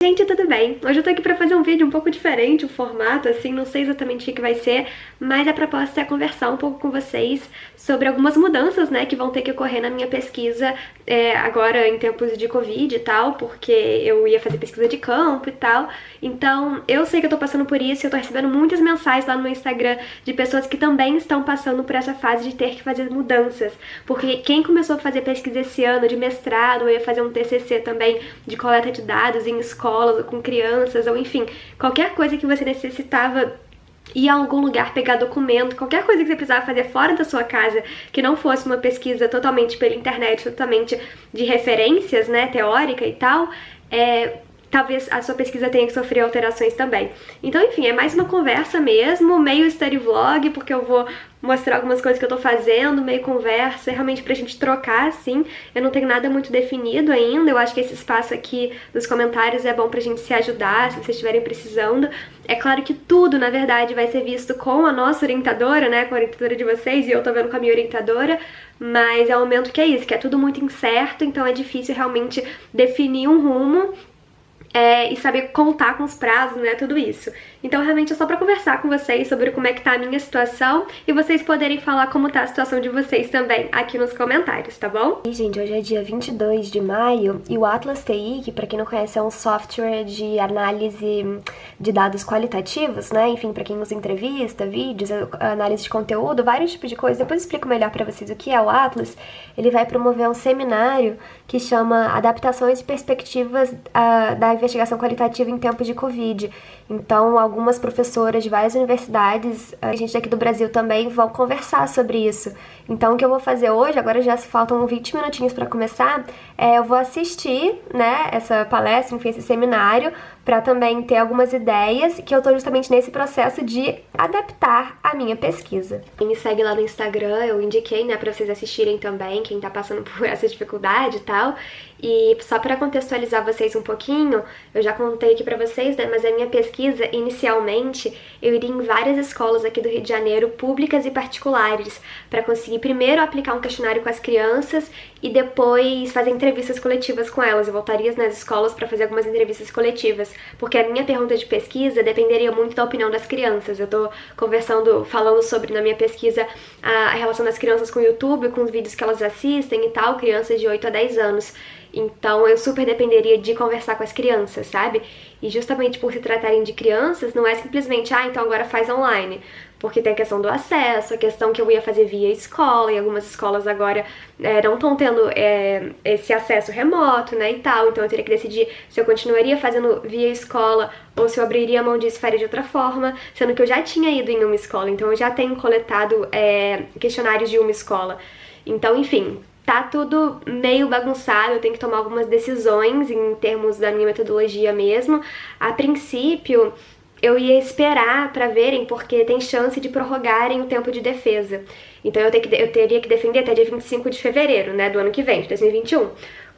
Gente, tudo bem? Hoje eu tô aqui pra fazer um vídeo um pouco diferente, o formato, assim, não sei exatamente o que vai ser, mas a proposta é conversar um pouco com vocês sobre algumas mudanças, né, que vão ter que ocorrer na minha pesquisa agora em tempos de Covid e tal, porque eu ia fazer pesquisa de campo e tal, então eu sei que eu tô passando por isso e eu tô recebendo muitas mensagens lá no meu Instagram de pessoas que também estão passando por essa fase de ter que fazer mudanças, porque quem começou a fazer pesquisa esse ano de mestrado, ou ia fazer um TCC também de coleta de dados em escolas, ou com crianças, ou enfim, qualquer coisa que você necessitava ir a algum lugar pegar documento, qualquer coisa que você precisava fazer fora da sua casa, que não fosse uma pesquisa totalmente pela internet, totalmente de referências, né, teórica e tal, talvez a sua pesquisa tenha que sofrer alterações também. Então, enfim, é mais uma conversa mesmo, meio study vlog, porque eu vou mostrar algumas coisas que eu tô fazendo, meio conversa, realmente pra gente trocar, assim. Eu não tenho nada muito definido ainda, eu acho que esse espaço aqui nos comentários é bom pra gente se ajudar, se vocês estiverem precisando. É claro que tudo, na verdade, vai ser visto com a nossa orientadora, né, com a orientadora de vocês, e eu tô vendo com a minha orientadora, mas é um momento que é isso, que é tudo muito incerto, então é difícil realmente definir um rumo, e saber contar com os prazos, né, tudo isso. Então realmente é só pra conversar com vocês sobre como é que tá a minha situação e vocês poderem falar como tá a situação de vocês também aqui nos comentários, tá bom? E gente, hoje é dia 22 de maio e o Atlas TI, que pra quem não conhece é um software de análise de dados qualitativos, né, enfim, pra quem usa entrevista, vídeos, análise de conteúdo, vários tipos de coisas, depois eu explico melhor pra vocês o que é o Atlas. Ele vai promover um seminário que chama Adaptações e Perspectivas da Investigação Qualitativa em Tempos de Covid. Então, algumas professoras de várias universidades, a gente daqui do Brasil também, vão conversar sobre isso. Então, o que eu vou fazer hoje, agora já se faltam 20 minutinhos para começar, eu vou assistir, né, essa palestra, enfim, esse seminário, para também ter algumas ideias, que eu tô justamente nesse processo de adaptar a minha pesquisa. E me segue lá no Instagram, eu indiquei, né, pra vocês assistirem também, quem tá passando por essa dificuldade e tal. E só para contextualizar vocês um pouquinho, eu já contei aqui pra vocês, né, mas a minha pesquisa, inicialmente, eu iria em várias escolas aqui do Rio de Janeiro, públicas e particulares, para conseguir primeiro aplicar um questionário com as crianças e depois fazer entrevistas coletivas com elas. Eu voltaria nas escolas para fazer algumas entrevistas coletivas, porque a minha pergunta de pesquisa dependeria muito da opinião das crianças. Eu tô falando sobre, na minha pesquisa, a relação das crianças com o YouTube, com os vídeos que elas assistem e tal, crianças de 8 a 10 anos. Então eu super dependeria de conversar com as crianças, sabe? E justamente por se tratarem de crianças, não é simplesmente, então agora faz online. Porque tem a questão do acesso, a questão que eu ia fazer via escola, e algumas escolas agora não estão tendo esse acesso remoto, né, e tal. Então eu teria que decidir se eu continuaria fazendo via escola ou se eu abriria a mão disso e faria de outra forma, sendo que eu já tinha ido em uma escola, então eu já tenho coletado questionários de uma escola. Então, enfim, tá tudo meio bagunçado, eu tenho que tomar algumas decisões em termos da minha metodologia mesmo. A princípio, eu ia esperar pra verem, porque tem chance de prorrogarem o tempo de defesa. Então eu teria que defender até dia 25 de fevereiro, né, do ano que vem, de 2021.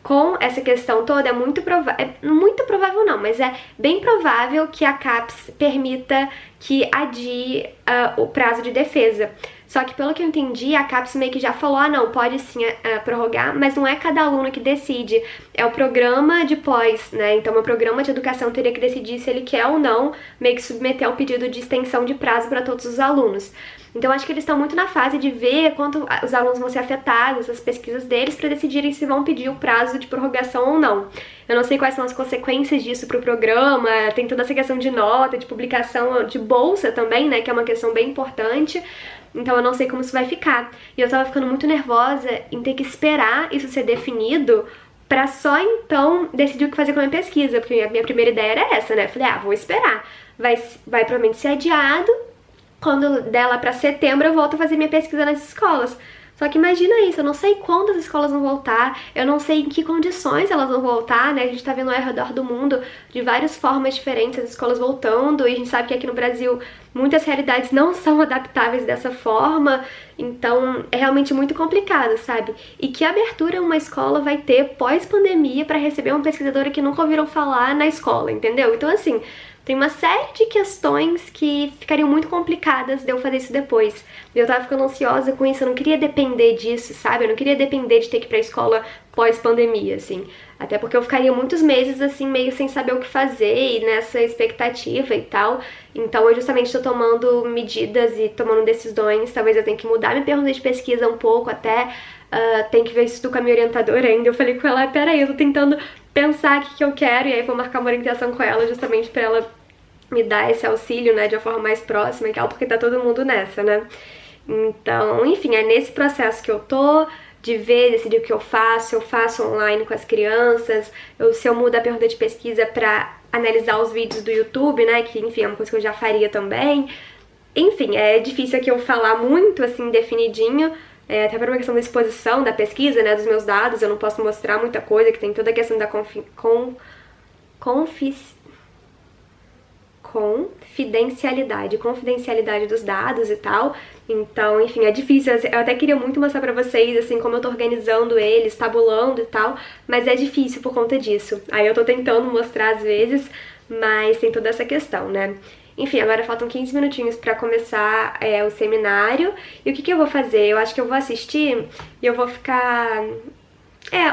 Com essa questão toda, é muito provável não, mas é bem provável que a CAPES permita que adie o prazo de defesa. Só que pelo que eu entendi, a CAPES meio que já falou, não, pode sim prorrogar, mas não é cada aluno que decide, é o programa de pós, né? Então o programa de educação teria que decidir se ele quer ou não meio que submeter ao pedido de extensão de prazo para todos os alunos. Então acho que eles estão muito na fase de ver quanto os alunos vão ser afetados, as pesquisas deles, para decidirem se vão pedir o prazo de prorrogação ou não. Eu não sei quais são as consequências disso pro programa, tem toda essa questão de nota, de publicação, de bolsa também, né, que é uma questão bem importante. Então eu não sei como isso vai ficar. E eu tava ficando muito nervosa em ter que esperar isso ser definido pra só então decidir o que fazer com a minha pesquisa, porque a minha primeira ideia era essa, né? Eu falei, vou esperar. Vai provavelmente ser adiado. Quando der lá pra setembro, eu volto a fazer minha pesquisa nas escolas. Só que imagina isso, eu não sei quando as escolas vão voltar, eu não sei em que condições elas vão voltar, né? A gente tá vendo ao redor do mundo de várias formas diferentes as escolas voltando, e a gente sabe que aqui no Brasil muitas realidades não são adaptáveis dessa forma, então é realmente muito complicado, sabe? E que abertura uma escola vai ter pós-pandemia pra receber uma pesquisadora que nunca ouviram falar na escola, entendeu? Então assim, tem uma série de questões que ficariam muito complicadas de eu fazer isso depois. Eu tava ficando ansiosa com isso, eu não queria depender disso, sabe? Eu não queria depender de ter que ir pra escola pós-pandemia, assim. Até porque eu ficaria muitos meses, assim, meio sem saber o que fazer e nessa expectativa e tal. Então eu justamente tô tomando medidas e tomando decisões. Talvez eu tenha que mudar minha pergunta de pesquisa um pouco até. Tem que ver isso com a minha orientadora ainda. Eu falei com ela, peraí, eu tô tentando pensar o que eu quero. E aí vou marcar uma orientação com ela justamente pra ela me dar esse auxílio, né, de uma forma mais próxima e tal, porque tá todo mundo nessa, né. Então, enfim, é nesse processo que eu tô, de ver, decidir o que eu faço online com as crianças, se eu mudo a pergunta de pesquisa pra analisar os vídeos do YouTube, né, que, enfim, é uma coisa que eu já faria também. Enfim, é difícil aqui eu falar muito, assim, definidinho, até por uma questão da exposição, da pesquisa, né, dos meus dados, eu não posso mostrar muita coisa, que tem toda a questão da confidencialidade dos dados e tal. Então, enfim, é difícil. Eu até queria muito mostrar pra vocês, assim, como eu tô organizando eles, tabulando e tal, mas é difícil por conta disso. Aí eu tô tentando mostrar às vezes, mas tem toda essa questão, né? Enfim, agora faltam 15 minutinhos pra começar o seminário. E o que eu vou fazer? Eu acho que eu vou assistir e eu vou ficar...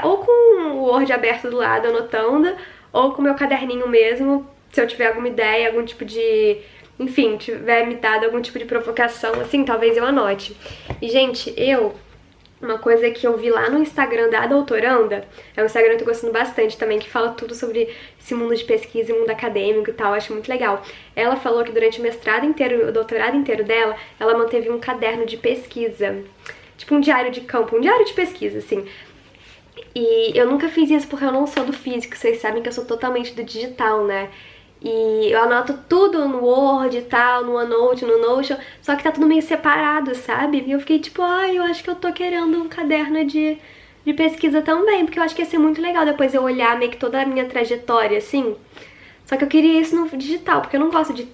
ou com o Word aberto do lado, anotando, ou com o meu caderninho mesmo, se eu tiver alguma ideia, algum tipo de... Enfim, tiver me dado algum tipo de provocação, assim, talvez eu anote. E, gente, uma coisa que eu vi lá no Instagram da doutoranda, é um Instagram que eu tô gostando bastante também, que fala tudo sobre esse mundo de pesquisa e mundo acadêmico e tal, eu acho muito legal. Ela falou que durante o mestrado inteiro, o doutorado inteiro dela, ela manteve um caderno de pesquisa, tipo um diário de campo, um diário de pesquisa, assim. E eu nunca fiz isso porque eu não sou do físico, vocês sabem que eu sou totalmente do digital, né? E eu anoto tudo no Word e tal, no OneNote, no Notion, só que tá tudo meio separado, sabe? E eu fiquei tipo, eu acho que eu tô querendo um caderno de pesquisa também, porque eu acho que ia ser muito legal depois eu olhar meio que toda a minha trajetória, assim. Só que eu queria isso no digital, porque eu não gosto de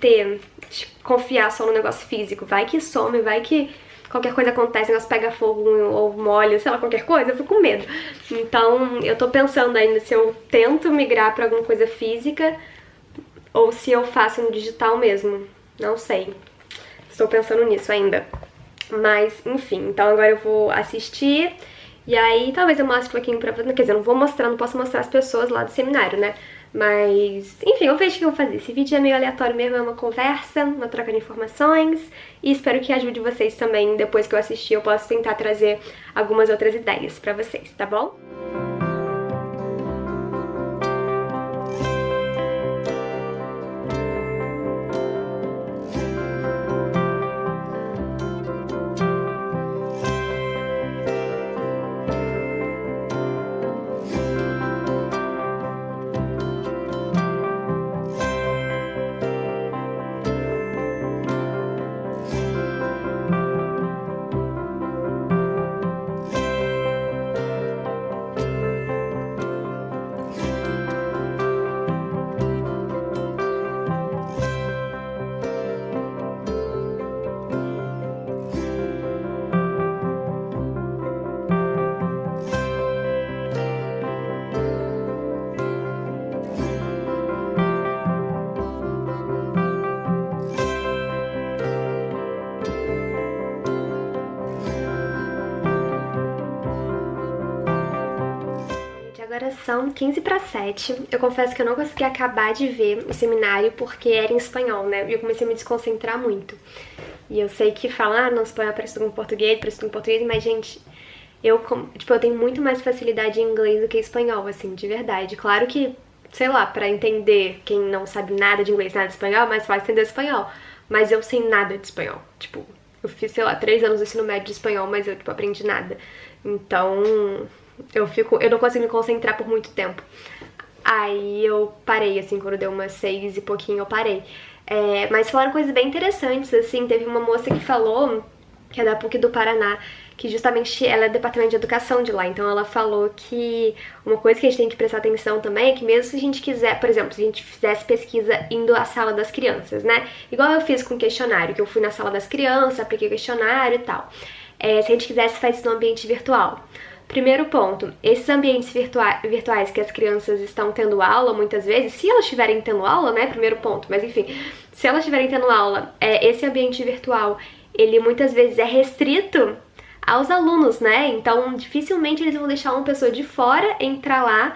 confiar só no negócio físico. Vai que some, vai que qualquer coisa acontece, o negócio pega fogo ou molha, sei lá, qualquer coisa, eu fico com medo. Então, eu tô pensando ainda se eu tento migrar pra alguma coisa física ou se eu faço no digital mesmo. Não sei. Estou pensando nisso ainda. Mas, enfim, então agora eu vou assistir e aí talvez eu mostre um pouquinho pra vocês. Quer dizer, eu não vou mostrar, não posso mostrar as pessoas lá do seminário, né? Mas, enfim, eu vejo o que eu vou fazer. Esse vídeo é meio aleatório mesmo, é uma conversa, uma troca de informações. E espero que ajude vocês também. Depois que eu assistir, eu posso tentar trazer algumas outras ideias pra vocês, tá bom? Agora são 15:07. Eu confesso que eu não consegui acabar de ver o seminário porque era em espanhol, né? E eu comecei a me desconcentrar muito. E eu sei que falar, não, espanhol parece tudo em português, mas, gente, eu tenho muito mais facilidade em inglês do que em espanhol, assim, de verdade. Claro que, sei lá, pra entender quem não sabe nada de inglês, nada de espanhol, é mais fácil entender espanhol. Mas eu sei nada de espanhol. Tipo, eu fiz, sei lá, 3 anos de ensino médio de espanhol, mas eu, aprendi nada. Então, eu não consigo me concentrar por muito tempo. Aí eu parei, assim, quando deu umas 6 e pouquinho eu parei. Mas falaram coisas bem interessantes, assim, teve uma moça que falou, que é da PUC do Paraná, que justamente ela é do departamento de educação de lá, então ela falou que uma coisa que a gente tem que prestar atenção também é que mesmo se a gente quiser, por exemplo, se a gente fizesse pesquisa indo à sala das crianças, né, igual eu fiz com o questionário, que eu fui na sala das crianças, apliquei o questionário e tal, se a gente quisesse fazer isso no ambiente virtual. Primeiro ponto, esses ambientes virtuais que as crianças estão tendo aula muitas vezes, se elas estiverem tendo aula, né, primeiro ponto, mas enfim, se elas estiverem tendo aula, esse ambiente virtual, ele muitas vezes é restrito aos alunos, né? Então, dificilmente eles vão deixar uma pessoa de fora entrar lá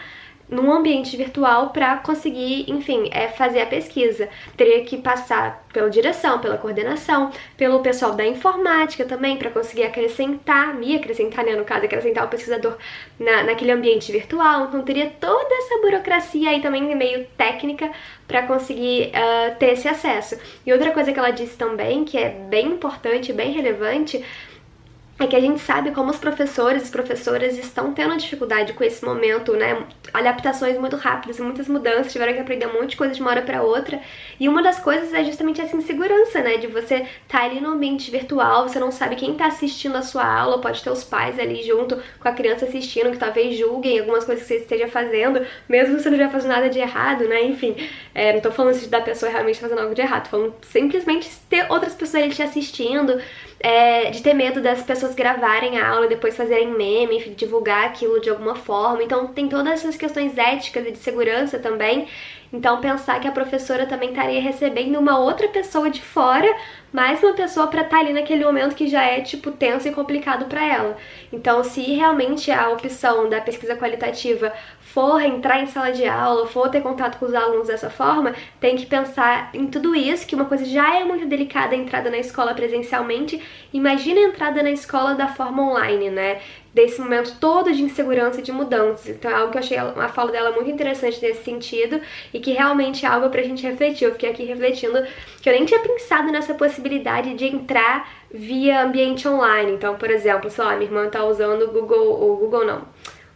num ambiente virtual para conseguir, enfim, fazer a pesquisa. Teria que passar pela direção, pela coordenação, pelo pessoal da informática também, para conseguir me acrescentar, né, no caso, acrescentar o pesquisador naquele ambiente virtual. Então teria toda essa burocracia aí também meio técnica para conseguir ter esse acesso. E outra coisa que ela disse também, que é bem importante, bem relevante, é que a gente sabe como os professores e professoras estão tendo dificuldade com esse momento, né? Adaptações muito rápidas, muitas mudanças, tiveram que aprender um monte de coisa de uma hora pra outra. E uma das coisas é justamente essa insegurança, né? De você estar ali no ambiente virtual, você não sabe quem tá assistindo a sua aula, pode ter os pais ali junto com a criança assistindo, que talvez julguem algumas coisas que você esteja fazendo, mesmo que você não esteja fazendo nada de errado, né? Enfim, não tô falando da pessoa realmente fazendo algo de errado, tô falando simplesmente ter outras pessoas ali te assistindo, de ter medo das pessoas gravarem a aula e depois fazerem meme, enfim, divulgar aquilo de alguma forma. Então tem todas essas questões éticas e de segurança também. Então pensar que a professora também estaria recebendo uma outra pessoa de fora, mais uma pessoa para estar ali naquele momento que já é tipo tenso e complicado para ela. Então se realmente a opção da pesquisa qualitativa for entrar em sala de aula, for ter contato com os alunos dessa forma, tem que pensar em tudo isso, que uma coisa já é muito delicada a entrada na escola presencialmente, imagina a entrada na escola da forma online, né? Desse momento todo de insegurança e de mudanças. Então é algo que eu achei a fala dela muito interessante nesse sentido e que realmente é algo pra gente refletir. Eu fiquei aqui refletindo que eu nem tinha pensado nessa possibilidade de entrar via ambiente online. Então, por exemplo, sei lá, minha irmã tá usando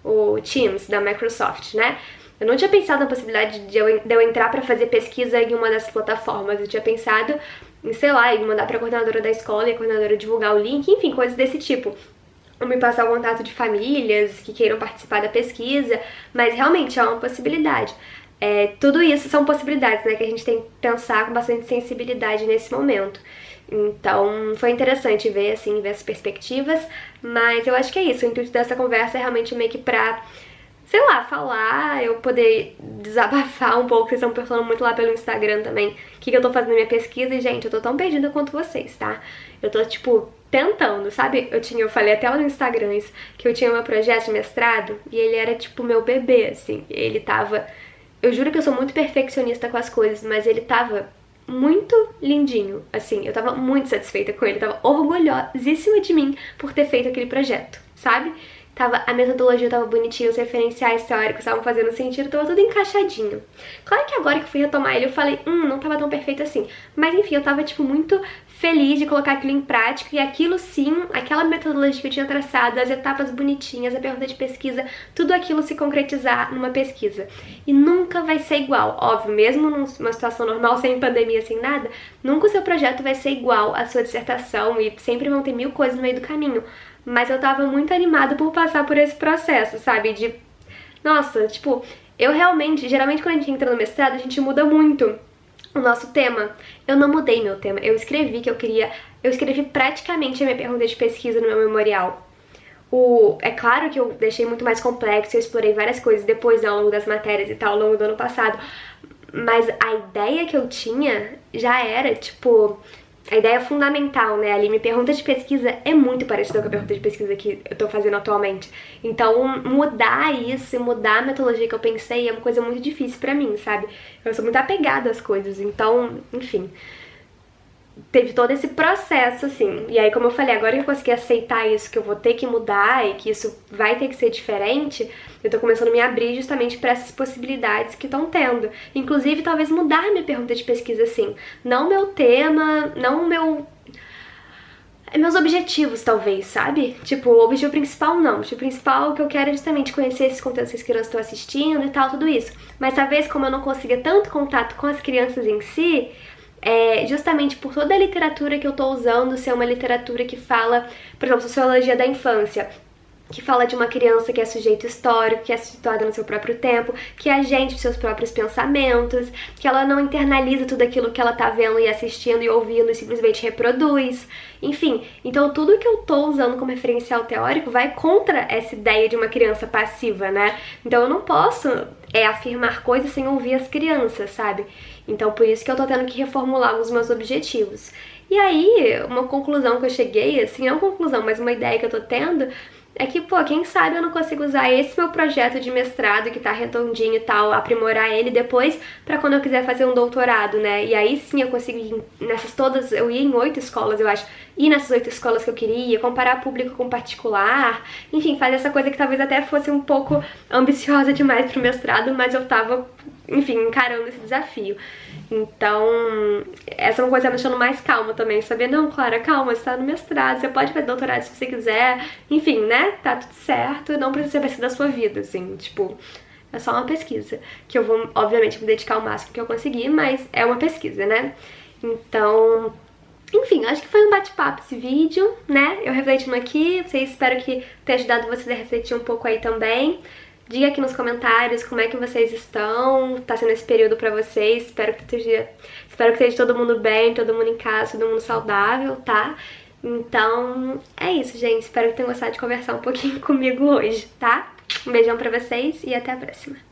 o Teams da Microsoft, né? Eu não tinha pensado na possibilidade de eu entrar pra fazer pesquisa em uma dessas plataformas. Eu tinha pensado em, sei lá, em mandar pra coordenadora da escola e a coordenadora divulgar o link, enfim, coisas desse tipo. Ou me passar o contato de famílias que queiram participar da pesquisa, mas realmente é uma possibilidade. Tudo isso são possibilidades, né, que a gente tem que pensar com bastante sensibilidade nesse momento. Então foi interessante ver, assim, ver as perspectivas, mas eu acho que é isso. O intuito dessa conversa é realmente meio que pra, sei lá, falar, eu poder desabafar um pouco. Vocês estão perguntando muito lá pelo Instagram também o que eu tô fazendo na minha pesquisa, e gente, eu tô tão perdida quanto vocês, tá? Eu tô, tipo, tentando, sabe? Eu falei até lá no Instagram isso, que eu tinha meu projeto de mestrado e ele era tipo meu bebê, assim. Ele tava... Eu juro que eu sou muito perfeccionista com as coisas, mas ele tava muito lindinho, assim. Eu tava muito satisfeita com ele, tava orgulhosíssima de mim por ter feito aquele projeto, sabe? A metodologia tava bonitinha, os referenciais teóricos estavam fazendo sentido, tava tudo encaixadinho. Claro que agora que eu fui retomar ele, eu falei, não tava tão perfeito assim. Mas enfim, eu tava, tipo, muito feliz de colocar aquilo em prática, e aquilo sim, aquela metodologia que eu tinha traçado, as etapas bonitinhas, a pergunta de pesquisa, tudo aquilo se concretizar numa pesquisa. E nunca vai ser igual, óbvio, mesmo numa situação normal, sem pandemia, sem nada, nunca o seu projeto vai ser igual à sua dissertação, e sempre vão ter 1000 coisas no meio do caminho. Mas eu tava muito animada por passar por esse processo, sabe? Nossa, tipo, eu realmente, geralmente quando a gente entra no mestrado, a gente muda muito o nosso tema. Eu não mudei meu tema, eu escrevi praticamente a minha pergunta de pesquisa no meu memorial. É claro que eu deixei muito mais complexo, eu explorei várias coisas depois, ao longo das matérias e tal, ao longo do ano passado. Mas a ideia que eu tinha já era, tipo... A ideia fundamental, né, ali, minha pergunta de pesquisa é muito parecida com a pergunta de pesquisa que eu tô fazendo atualmente. Então, mudar isso, mudar a metodologia que eu pensei é uma coisa muito difícil pra mim, sabe? Eu sou muito apegada às coisas, então, enfim... Teve todo esse processo, assim. E aí, como eu falei, agora que eu consegui aceitar isso, que eu vou ter que mudar e que isso vai ter que ser diferente, eu tô começando a me abrir justamente pra essas possibilidades que estão tendo. Inclusive, talvez mudar minha pergunta de pesquisa, assim. Não meu tema, não meus objetivos, talvez, sabe? Tipo, o objetivo principal não. O objetivo principal que eu quero é justamente conhecer esses conteúdos que as crianças estão assistindo e tal, tudo isso. Mas talvez, como eu não consiga tanto contato com as crianças em si... justamente por toda a literatura que eu tô usando ser uma literatura que fala, por exemplo, sociologia da infância, que fala de uma criança que é sujeito histórico, que é situada no seu próprio tempo, que é agente dos seus próprios pensamentos, que ela não internaliza tudo aquilo que ela tá vendo e assistindo e ouvindo e simplesmente reproduz. Enfim, então tudo que eu tô usando como referencial teórico vai contra essa ideia de uma criança passiva, né? Então eu não posso é afirmar coisas sem ouvir as crianças, sabe? Então por isso que eu tô tendo que reformular os meus objetivos. E aí, uma conclusão que eu cheguei, assim, não conclusão, mas uma ideia que eu tô tendo, é que, pô, quem sabe eu não consigo usar esse meu projeto de mestrado que tá redondinho e tal, aprimorar ele depois pra quando eu quiser fazer um doutorado, né? E aí sim eu consigo ir nessas todas, eu ia em 8 escolas, eu acho, ir nessas 8 escolas que eu queria, comparar público com particular, enfim, fazer essa coisa que talvez até fosse um pouco ambiciosa demais pro mestrado, mas eu tava, enfim, encarando esse desafio. Então, essa é uma coisa me deixando mais calma também, saber, não, Clara, calma, você tá no mestrado, você pode fazer doutorado se você quiser, enfim, né, tá tudo certo, não precisa ser da sua vida, assim, tipo, é só uma pesquisa, que eu vou, obviamente, me dedicar ao máximo que eu conseguir, mas é uma pesquisa, né, então... Enfim, acho que foi um bate-papo esse vídeo, né, eu refletindo aqui, espero que tenha ajudado vocês a refletir um pouco aí também. Diga aqui nos comentários como é que vocês estão, tá sendo esse período pra vocês, espero que esteja todo mundo bem, todo mundo em casa, todo mundo saudável, tá? Então, é isso, gente, espero que tenham gostado de conversar um pouquinho comigo hoje, tá? Um beijão pra vocês e até a próxima.